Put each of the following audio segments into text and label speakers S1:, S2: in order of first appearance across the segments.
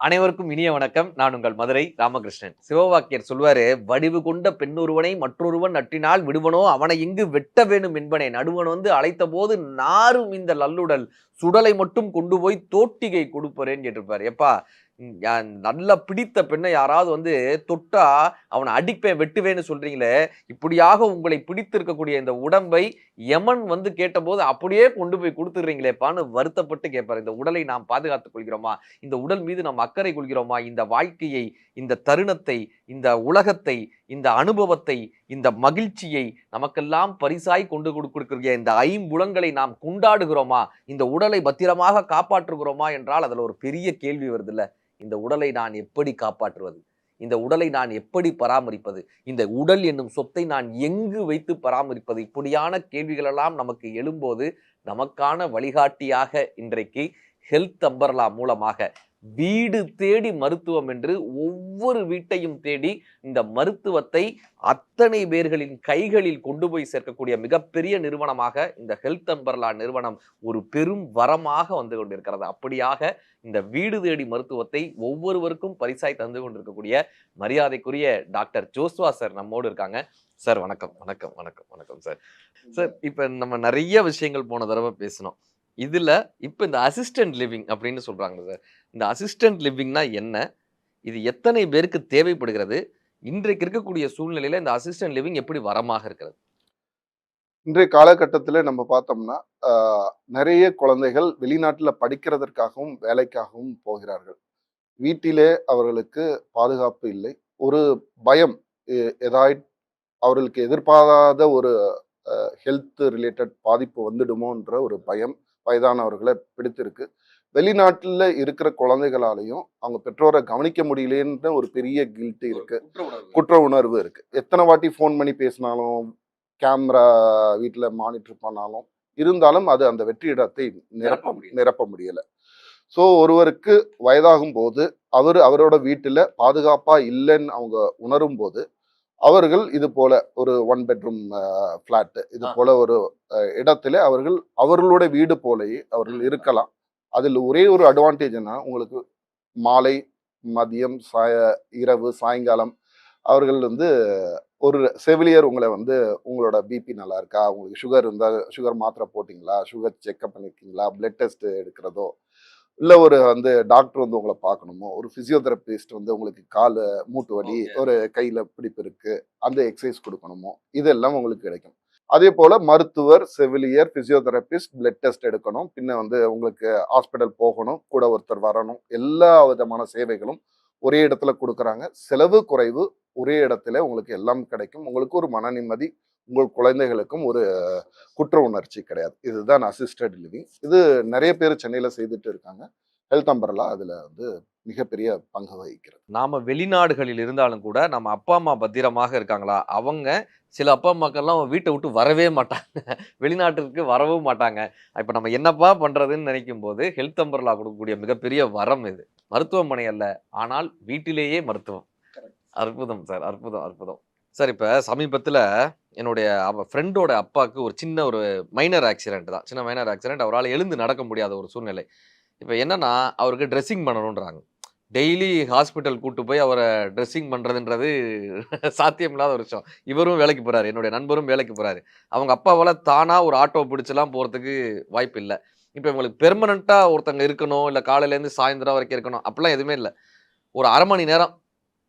S1: அனைவருக்கும் இனிய வணக்கம். நான் உங்கள் மதுரை ராமகிருஷ்ணன். சிவவாக்கியர் சொல்வாரு, "வடிவு கொண்ட பெண்ணொருவனை மற்றொருவன் நட்டினால் விடுவனோ அவனை இங்கு வெட்ட வேணும் என்பனே. நடுவன் வந்து அழைத்தபோது நாறும் இந்த நல்லுடல் சுடலை மட்டும் கொண்டு போய் தோட்டிகை கொடுப்பரேன்னு" கேட்டிருப்பாரு. எப்பா நல்லா பிடித்த பெண்ணை யாராவது வந்து தொட்டா அவனை அடிப்பேன் வெட்டுவேன்னு சொல்றீங்களே, இப்படியாக உங்களை பிடித்திருக்கக்கூடிய இந்த உடம்பை யமன் வந்து கேட்டபோது அப்படியே கொண்டு போய் கொடுத்துடுறீங்களேப்பான்னு வருத்தப்பட்டு கேட்பாரு. இந்த உடலை நாம் பாதுகாத்துக் கொள்கிறோமா? இந்த உடல் மீது நாம் அக்கறை கொள்கிறோமா? இந்த வாழ்க்கையை, இந்த தருணத்தை, இந்த உலகத்தை, இந்த அனுபவத்தை, இந்த மகிழ்ச்சியை நமக்கெல்லாம் பரிசாய் கொண்டு கொடுக்கிற இந்த ஐம்புலன்களை நாம் கொண்டாடுகிறோமா? இந்த உடலை பத்திரமாக காப்பாற்றுகிறோமா என்றால் அதுல ஒரு பெரிய கேள்வி வருதுல்ல. இந்த உடலை நான் எப்படி காப்பாற்றுவது? இந்த உடலை நான் எப்படி பராமரிப்பது? இந்த உடல் என்னும் சொத்தை நான் எங்கு வைத்து பராமரிப்பது? இப்படியான கேள்விகள் எல்லாம் நமக்கு எழும்போது நமக்கான வழிகாட்டியாக இன்றைக்கு ஹெல்த் அம்பர்லா மூலமாக வீடு தேடி மருத்துவம் என்று ஒவ்வொரு வீட்டையும் தேடி இந்த மருத்துவத்தை அத்தனை பேர்களின் கைகளில் கொண்டு போய் சேர்க்கக்கூடிய மிகப்பெரிய நிறுவனமாக இந்த ஹெல்த் அம்பர்லா நிறுவனம் ஒரு பெரும் வரமாக வந்து கொண்டிருக்கிறது. அப்படியாக இந்த வீடு தேடி மருத்துவத்தை ஒவ்வொருவருக்கும் பரிசாய் தந்து கொண்டிருக்கக்கூடிய மரியாதைக்குரிய டாக்டர் ஜோஸ்வா சார் நம்மோடு இருக்காங்க. சார் வணக்கம் வணக்கம் வணக்கம் வணக்கம் சார். சார் இப்ப நம்ம நிறைய விஷயங்கள் போன தடவை பேசணும். இதுல இப்ப இந்த அசிஸ்டன்ட் லிவிங் அப்படின்னு சொல்றாங்க சார். இந்த அசிஸ்டன்ட் லிவிங்னா என்ன? இது எத்தனை பேருக்கு தேவைப்படுகிறது? இன்றைக்கு இருக்கக்கூடிய சூழ்நிலையில இந்த அசிஸ்டன்ட் லிவிங் எப்படி வரமாக இருக்கிறது?
S2: இன்றைய காலகட்டத்தில் நம்ம பார்த்தோம்னா நிறைய குழந்தைகள் வெளிநாட்டில் படிக்கிறதற்காகவும் வேலைக்காகவும் போகிறார்கள். வீட்டிலே அவர்களுக்கு பாதுகாப்பு இல்லை. ஒரு பயம், ஏதாய் அவர்களுக்கு எதிர்பாராத ஒரு ஹெல்த் ரிலேட்டட் பாதிப்பு வந்துடுமோன்ற ஒரு பயம் வயதானவர்களை பிடித்திருக்கு. வெளிநாட்டில் இருக்கிற குழந்தைகளாலையும் அவங்க பெற்றோரை கவனிக்க முடியலன்ற ஒரு பெரிய கில்ட் இருக்கு, குற்ற உணர்வு இருக்கு. எத்தனை வாட்டி ஃபோன் பண்ணி பேசினாலும், கேமரா வீட்டில் மானிட்டர் பண்ணாலும் இருந்தாலும் அது அந்த வெற்றிடத்தை நிரப்ப முடியல. ஸோ ஒருவருக்கு வயதாகும் போது அவரோட வீட்டில் பாதுகாப்பா இல்லைன்னு அவங்க உணரும் போது அவர்கள் இது போல ஒரு 1 பெட்ரூம் ஃபிளாட் இது போல ஒரு இடத்துல அவர்களுடைய வீடு போலயே அவர்கள் இருக்கலாம். அதில் ஒரே ஒரு அட்வான்டேஜ் என்ன, உங்களுக்கு மாலை, மதியம், இரவு, சாயங்காலம் அவர்கள் வந்து ஒரு செவிலியர் உங்களை வந்து உங்களோட பிபி நல்லா இருக்கா, உங்களுக்கு சுகர் இருந்தால் சுகர் மாத்திரை போட்டிங்களா, சுகர் செக்அப் பண்ணிருக்கீங்களா, பிளட் டெஸ்ட் எடுக்கிறதோ, இல்லை ஒரு வந்து டாக்டர் வந்து உங்களை பார்க்கணுமோ, ஒரு பிசியோதெரபிஸ்ட் வந்து உங்களுக்கு கால் மூட்டு வலி, ஒரு கையில் பிடிப்பு இருக்கு, அந்த எக்ஸசைஸ் கொடுக்கணுமோ, இதெல்லாம் உங்களுக்கு கிடைக்கும். அதே போல மருத்துவர், செவிலியர், பிசியோதெரபிஸ்ட், பிளட் டெஸ்ட் எடுக்கணும், பின்ன வந்து உங்களுக்கு ஹாஸ்பிட்டல் போகணும், கூட ஒருத்தர் வரணும், எல்லா விதமான சேவைகளும் ஒரே இடத்துல கொடுக்குறாங்க. செலவு குறைவு, ஒரே இடத்துல உங்களுக்கு எல்லாம் கிடைக்கும். உங்களுக்கு ஒரு மன நிம்மதி, உங்கள் குழந்தைகளுக்கும் ஒரு குற்ற உணர்ச்சி கிடையாது. இதுதான் அசிஸ்டட் லிவிங். இது நிறைய பேர் சென்னையில செய்துட்டு இருக்காங்க. ஹெல்த் அம்பர்லா அதுல வந்து மிகப்பெரிய பங்கு வகிக்கிறது.
S1: நாம வெளிநாடுகளில் இருந்தாலும் கூட நம்ம அப்பா அம்மா பத்திரமாக இருக்காங்களா? அவங்க சில அப்பா அம்மாக்கள்லாம் வீட்டை விட்டு வரவே மாட்டாங்க. வெளிநாட்டிற்கு வரவும் மாட்டாங்க. இப்ப நம்ம என்னப்பா பண்றதுன்னு நினைக்கும் போது ஹெல்த் அம்பர்லா கொடுக்கக்கூடிய மிகப்பெரிய வரம் இது. மருத்துவமனை அல்ல, ஆனால் வீட்டிலேயே மருத்துவம். அற்புதம் சார், அற்புதம் அற்புதம். சார் இப்ப சமீபத்துல என்னுடைய ஃப்ரெண்டோட அப்பாவுக்கு ஒரு சின்ன ஒரு மைனர் ஆக்சிடென்ட் தான். சின்ன மைனர் ஆக்சிடென்ட். அவரால் எழுந்து நடக்க முடியாத ஒரு சூழ்நிலை. இப்ப என்னன்னா அவருக்கு ட்ரெஸ்ஸிங் பண்ணணுன்றாங்க. டெய்லி ஹாஸ்பிட்டல் கூட்டு போய் அவரை ட்ரெஸ்ஸிங் பண்றதுன்றது சாத்தியமில்லாத ஒரு விஷயம். இவரும் வேலைக்கு போறாரு. என்னுடைய நண்பரும் வேலைக்கு போறாரு. அவங்க அப்பாவால தானா ஒரு ஆட்டோ பிடிச்செல்லாம் போறதுக்கு வாய்ப்பு இல்ல. இப்ப இவங்களுக்கு பெர்மனன்ட்டா ஒருத்தங்க இருக்கணும், இல்ல காலையிலேருந்து சாயந்தரம் வரைக்கும் இருக்கணும், அப்படிலாம் எதுவுமே இல்ல. ஒரு 1/2 மணி நேரம்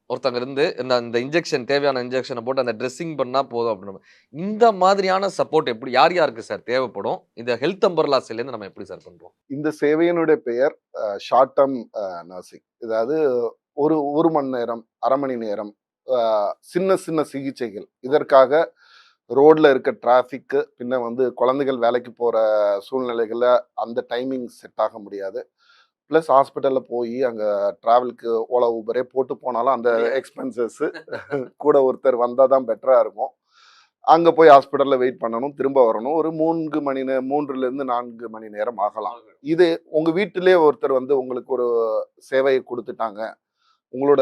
S1: ஒருத்தங்க இருந்து இந்த இன்ஜெக்ஷன் தேவையான இன்ஜெக்ஷனை போட்டு அந்த ட்ரெஸ்ஸிங் பண்ணா போதும் அப்படின்னு. இந்த மாதிரியான சப்போர்ட் எப்படி யார் யாருக்கு சார் தேவைப்படும்? இந்த ஹெல்த் அம்பர்லா செல்லேருந்து நம்ம எப்படி சார் பண்றோம்?
S2: இந்த சேவையினுடைய பெயர் ஷார்ட் டேர்ம் நர்சிங். அதாவது ஒரு மணி நேரம், 1/2 மணி நேரம் சின்ன சின்ன சிகிச்சைகள். இதற்காக ரோட்ல இருக்க டிராஃபிக்கு, பின்ன வந்து குழந்தைகள் வேலைக்கு போற சூழ்நிலைகள்ல அந்த டைமிங் செட் ஆக முடியாது. ப்ளஸ் ஹாஸ்பிட்டல்ல போய் அங்கே ட்ராவலுக்கு ஓலா ஊபரே போட்டு போனாலும் அந்த எக்ஸ்பென்சஸ் கூட ஒருத்தர் வந்தால் தான் பெட்டராக இருக்கும். அங்கே போய் ஹாஸ்பிட்டலில் வெயிட் பண்ணணும், திரும்ப வரணும். ஒரு 3லேருந்து 4 மணி நேரம் ஆகலாம். இது உங்கள் வீட்டிலே ஒருத்தர் வந்து உங்களுக்கு ஒரு சேவையை கொடுத்துட்டாங்க. உங்களோட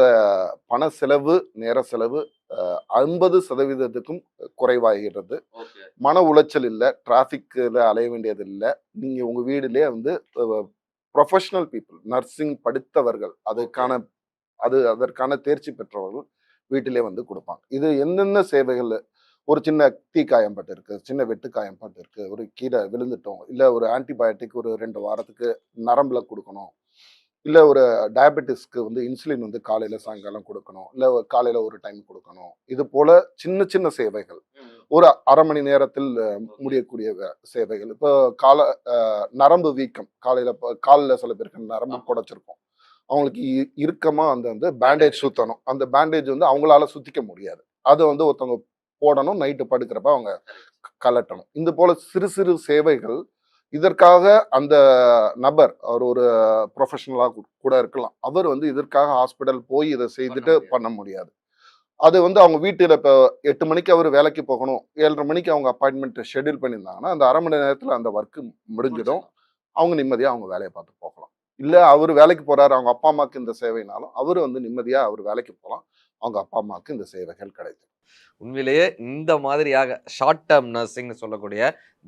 S2: பண செலவு, நேர செலவு 50% குறைவாகிறது. மன உளைச்சல் இல்லை, டிராஃபிக்கில் அலைய வேண்டியது இல்லை. நீங்கள் உங்கள் வீட்டிலே வந்து ப்ரொஃபஷனல் பீப்புள், நர்சிங் படித்தவர்கள், அதற்கான தேர்ச்சி பெற்றவர்கள் வீட்டிலே வந்து கொடுப்பாங்க. இது என்னென்ன சேவைகள், ஒரு சின்ன தீக்காயம் பட்டு இருக்கு, சின்ன வெட்டு காயம் பட்டு இருக்கு, ஒரு கீழே விழுந்துட்டோம், இல்ல ஒரு ஆன்டிபயோட்டிக் ஒரு 2 வாரத்துக்கு நரம்புல கொடுக்கணும், இல்ல ஒரு டயபெட்டிஸ்க்கு வந்து இன்சுலின் வந்து காலையில சாயங்காலம் கொடுக்கணும், இல்ல காலையில ஒரு டைம் கொடுக்கணும். இது போல சின்ன சின்ன சேவைகள் ஒரு அரை மணி நேரத்தில் முடியக்கூடிய சேவைகள். இப்போ நரம்பு வீக்கம், காலில் சில பேருக்கு நரம்பு குடைச்சிருக்கும், அவங்களுக்கு இறுக்கமா அந்த வந்து பேண்டேஜ் சுத்தணும். அந்த பேண்டேஜ் வந்து அவங்களால சுத்திக்க முடியாது, அதை வந்து ஒருத்தவங்க போடணும், நைட்டு படுக்கிறப்ப அவங்க கலட்டணும். இந்த போல சிறு சிறு சேவைகள், இதற்காக அந்த நபர் அவர் ஒரு ப்ரொஃபஷனலா கூட இருக்கலாம், அவர் வந்து இதற்காக ஹாஸ்பிட்டல் போய் இதை செய்துட்டு பண்ண முடியாது. அது வந்து அவங்க வீட்டுல இப்போ 8 மணிக்கு அவர் வேலைக்கு போகணும், 7:30 மணிக்கு அவங்க அப்பாயின்மெண்ட் ஷெட்யூல் பண்ணியிருந்தாங்கன்னா அந்த அரை மணி நேரத்துல அந்த ஒர்க்கு முடிஞ்சிடும். அவங்க நிம்மதியா அவங்க வேலையை பார்த்து போகலாம். இல்ல அவர் வேலைக்கு போறாரு, அவங்க அப்பா அம்மாவுக்கு இந்த சேவைனாலும் அவர் வந்து நிம்மதியா அவர் வேலைக்கு போகலாம், அவங்க அப்பா அம்மாவுக்கு இந்த சேவைகள் கிடைக்கும்.
S1: உண்மையிலேயே இந்த மாதிரியாக ஷார்ட் டேர்ம் நர்சிங்னு சொல்லக்கூடிய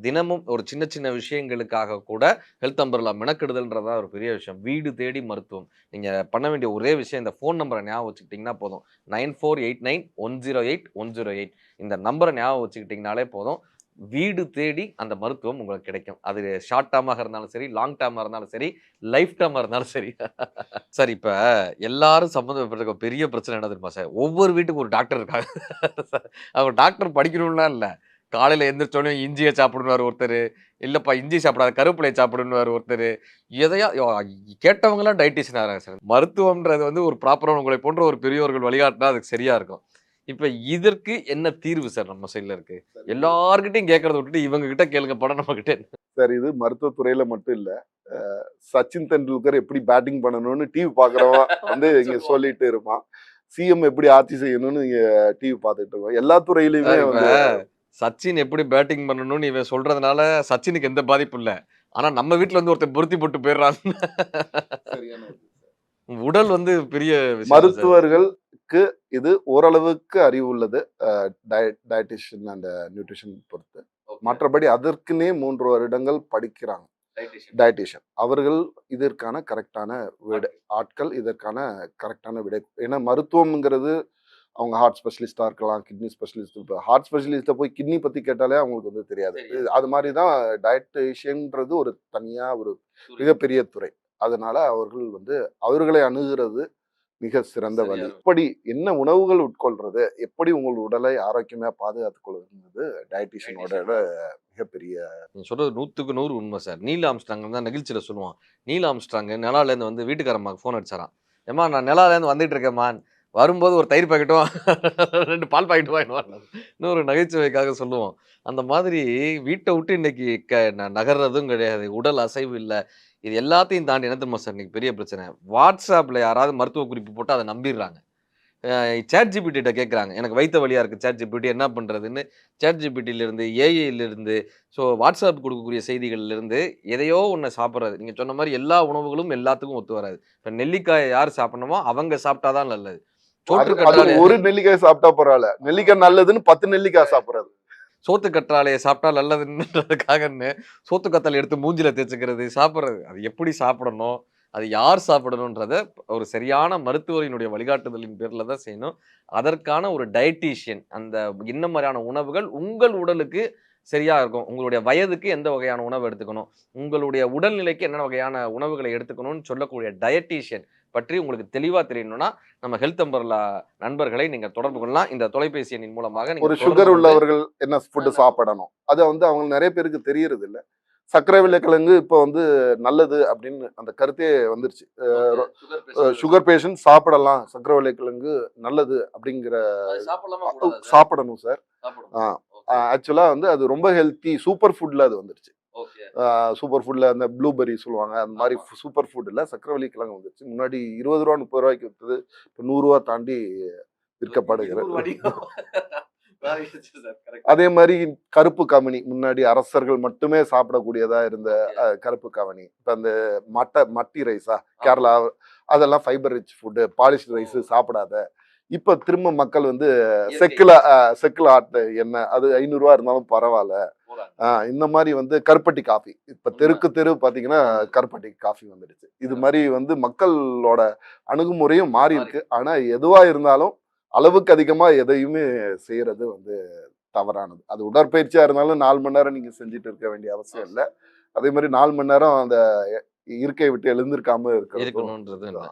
S1: தினமும் ஒரு சின்ன சின்ன விஷயங்களுக்காக கூட ஹெல்த் அம்பர்லா மெனக்கெடுதல்ன்றதா ஒரு பெரிய விஷயம். வீடு தேடி மருத்துவம். நீங்க பண்ண வேண்டிய ஒரே விஷயம், இந்த ஃபோன் நம்பரை ஞாபகம் வச்சுக்கிட்டிங்கன்னா போதும். 9489108108 இந்த நம்பரை ஞாபகம் வச்சுக்கிட்டிங்கனாலே போதும். வீடு தேடி அந்த மருத்துவம் உங்களுக்கு கிடைக்கும். அது ஷார்ட் டேர்மாக இருந்தாலும் சரி, லாங் டேர்மாக இருந்தாலும் சரி, லைஃப் டேர்மாக இருந்தாலும் சரி. சார் இப்ப எல்லாரும் சம்மந்தப்பட்டிருக்க பெரிய பிரச்சனை என்ன தெரியுமா சார்? ஒவ்வொரு வீட்டுக்கும் ஒரு டாக்டர் இருக்காங்க. அவங்க டாக்டர் படிக்கணும்லாம் இல்ல. காலையில எந்திரிச்சோனே இஞ்சிய சாப்பிடுவாரு ஒருத்தரு. இல்லப்பா இஞ்சி சாப்பிடாத கருவேப்பிலைய சாப்பிடுன்னுவாரு ஒருத்தரு. எதையா கேட்டவங்கலாம் டயட்டீஷியன் ஆகுறாங்க சார். மருத்துவம்ன்றது வந்து ஒரு ப்ராப்பரா உங்களை போன்ற ஒரு பெரியோர்கள் வழிகாட்டினா அதுக்கு சரியா இருக்கும். இப்ப இதற்கு என்ன தீர்வு சார் நம்ம சைடுல இருக்கு? எல்லார்கிட்டயும் கேட்கறத விட்டுட்டு இவங்க கிட்ட கேளுங்க படம் நம்ம கிட்ட.
S2: சார் இது மருத்துவத்துறையில மட்டும் இல்ல, சச்சின் தெண்டுல்கர் எப்படி பேட்டிங் பண்ணணும்னு டிவி பாக்குறவன் வந்து இங்க சொல்லிட்டு இருப்பான், சிஎம் எப்படி ஆட்சி செய்யணும்னு இங்க டிவி பார்த்துட்டு இருக்கோம். எல்லா துறையிலுமே வந்து
S1: சச்சின் எப்படி பேட்டிங் பண்ணணும்னு இவன் சொல்றதுனால சச்சினுக்கு எந்த பாதிப்பும் இல்ல. ஆனா நம்ம வீட்ல வந்து ஒருத்தன் பொருத்தி போட்டு போயிடுறான். உடல் வந்து பெரிய விஷயம் சார்.
S2: மருத்துவர்களுக்கு இது ஓரளவுக்கு அறிவு உள்ளது, டயட்டிஷியன் அண்ட் நியூட்ரிஷன் பொறுத்து. மற்றபடி அதற்குனே 3 வருடங்கள் படிக்கிறாங்க டயட்டிஷியன். அவர்கள் இதற்கான கரெக்டான ஆட்கள், இதற்கான கரெக்டான விடை. ஏன்னா மருத்துவம்ங்கிறது அவங்க ஹார்ட் ஸ்பெஷலிஸ்டா இருக்கலாம், கிட்னி ஸ்பெஷலிஸ்ட். இப்போ ஹார்ட் ஸ்பெஷலிஸ்ட்டை போய் கிட்னி பத்தி கேட்டாலே அவங்களுக்கு வந்து தெரியாது. அது மாதிரி தான் டயட்டிஷியன்ன்றது ஒரு தனியா ஒரு மிகப்பெரிய துறை. அதனால அவர்கள் வந்து அவர்களை அணுகிறது மிக சிறந்த வழி. எப்படி என்ன உணவுகள் உட்கொள்றது, எப்படி உங்கள் உடலை ஆரோக்கியமா பாதுகாத்துக் கொள்வது டயட்டிஷியனோட மிகப்பெரிய.
S1: நீங்க சொல்றது 100க்கு 100 உண்மை சார். நீல் ஆம்ஸ்ட்ராங் தான் நிகழ்ச்சியில சொல்லுவான். நீல் ஆம்ஸ்ட்ராங் நெலால இருந்து வந்து வீட்டுக்காரம்மாக்கு ஃபோன் அடிச்சாராம். ஏம்மா நான் நெலால இருந்து வந்துட்டு இருக்கேம்மா, வரும்போது ஒரு தயிர் பாக்கெட்டும் 2 பால் பாக்கெட்டும் வாங்கிட்டு வா. இன்னொரு நகைச்சுவைக்காக சொல்லுவோம். அந்த மாதிரி வீட்டை விட்டு இன்னைக்கு நகர்றதும் கிடையாது. உடல் அசைவு இல்ல. இது எல்லாத்தையும் தாண்டி என்ன தெரியுமா சார் இன்னைக்கு பெரிய பிரச்சனை? WhatsAppல யாராவது மருத்துவ குறிப்பு போட்டு அதை நம்பிடுறாங்க. சாட் ஜிபிடிட்ட கேட்குறாங்க. எனக்கு வயித்த வலியா இருக்கு சாட் ஜிபிடி என்ன பண்றதுன்னு. சாட் ஜிபிடியிலிருந்து, ஏஐலிருந்து, ஸோ வாட்ஸ்அப் கொடுக்கக்கூடிய செய்திகள்லேருந்து எதையோ ஒண்ணு சாப்பிடுறது. நீங்க சொன்ன மாரி எல்லா உணவுகளும் எல்லாத்துக்கும் ஒத்து வராது. இப்ப நெல்லிக்காய யார் சாப்பிடணுமோ அவங்க சாப்பிட்டா தான் நல்லது. சோற்று
S2: அது
S1: கற்றாழை
S2: ஒரு நெல்லிக்காய் சாப்பிட்டா பரவாயில்ல, நெல்லிக்காய் நல்லதுன்னு 10 நெல்லிக்காய் சாப்பிடுறது.
S1: சோத்து கற்றாழைய சாப்பிட்டா நல்லதுன்றதுக்காகன்னு சோத்து கத்தாழை எடுத்து மூஞ்சில தேய்ச்சுக்கிறது, சாப்பிடுறது. அது எப்படி சாப்பிடணும்? அது யார் சாப்பிடணுன்றத ஒரு சரியான மருத்துவரினுடைய வழிகாட்டுதலின் பேர்ல தான் செய்யணும். அதற்கான ஒரு டயட்டீஷியன் அந்த என்ன மாரியான உணவுகள் உங்கள் உடலுக்கு சரியா இருக்கும். உங்களுடைய வயதுக்கு எந்த வகையான உணவு எடுத்துக்கணும், உங்களுடைய உடல்நிலைக்கு என்னென்ன வகையான உணவுகளை எடுத்துக்கணும்னு சொல்லக்கூடிய டயட்டீஷியன் பற்றி உங்களுக்கு தெளிவா தெரியணும்னா, நம்ம ஹெல்த் அம்பர்லா நண்பர்களை நீங்க தொடர்பு கொள்ளலாம். இந்த தொலைபேசி எண்ணின் மூலமாக நீங்க
S2: ஒரு
S1: தொடர்பு
S2: சுகர்
S1: கொண்டு
S2: உள்ளவர்கள் என்ன ஃபுட் சாப்பிடணும், அது வந்து அவங்க நிறைய பேருக்கு தெரியறது இல்ல. சர்க்கரை விளைக்கிழங்கு இப்போ வந்து நல்லது அப்படின்னு அந்த கருத்தே வந்துருச்சு. சுகர் பேஷண்ட் சாப்பிடலாம், சர்க்கரை விளைக்கிழங்கு நல்லது அப்படிங்கிற. சாப்பிடணும் சார். ஆக்சுவலா வந்து அது ரொம்ப ஹெல்த்தி, சூப்பர் ஃபுட்ல அது வந்துருச்சு. சூப்பர் ஃபுட்ல அந்த ப்ளூபெர்ரி சொல்லுவாங்க, அந்த மாதிரி சூப்பர் ஃபுட்ல சக்கரவள்ளி கிழங்கு வந்துருச்சு. முன்னாடி 20 ரூபா 30 ரூபாய்க்கு விற்றது, இப்போ 100 ரூபா தாண்டி விற்கப்படுகிறது. அதே மாதிரி கருப்பு கவனி, முன்னாடி அரசர்கள் மட்டுமே சாப்பிடக்கூடியதா இருந்த கருப்பு கவனி, இப்ப அந்த மட்டி ரைஸா கேரளா, அதெல்லாம் fibre rich food, polish rice சாப்பிடாத. இப்ப திரும்ப மக்கள் வந்து
S1: இயற்கை.
S2: செக்குல ஆட்டு எண்ணெய் அது 500 ரூபா இருந்தாலும் பரவாயில்ல. இந்த மாதிரி வந்து கருப்பட்டி காஃபி இப்ப தெருக்கு தெரு பாத்தீங்கன்னா கருப்பட்டி காஃபி வந்துடுச்சு. இது மாதிரி வந்து மக்களோட அணுகுமுறையும் மாறி இருக்கு. ஆனா எதுவா இருந்தாலும் அளவுக்கு அதிகமா எதையுமே செய்யறது வந்து தவறானது. அது உடற்பயிற்சியா இருந்தாலும் 4 மணி நேரம் நீங்க செஞ்சுட்டு இருக்க வேண்டிய அவசியம் இல்லை. அதே மாதிரி 4 மணி நேரம் அந்த இருக்கையை விட்டு எழுந்திருக்காம இருக்கிறதும்
S1: இருக்கணும்ன்றது இல்ல.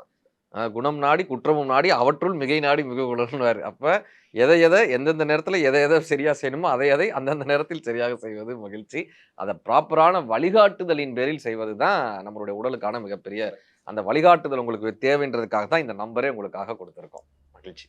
S1: குணம் நாடி குற்றமும் நாடி அவற்றுள் மிகை நாடி மிக குணம்னுவாரு. அப்ப எதை எந்தெந்த நேரத்துல எதை சரியா செய்யணுமோ அதை அந்தந்த நேரத்தில் சரியாக செய்வது மகிழ்ச்சி. அத ப்ராப்பரான வழிகாட்டுதலின் பேரில் செய்வது தான் நம்மளுடைய உடலுக்கான மிகப்பெரிய அந்த வழிகாட்டுதல் உங்களுக்கு தேவைன்றதுக்காக தான் இந்த நம்பரே உங்களுக்காக கொடுத்திருக்கோம். மகிழ்ச்சி.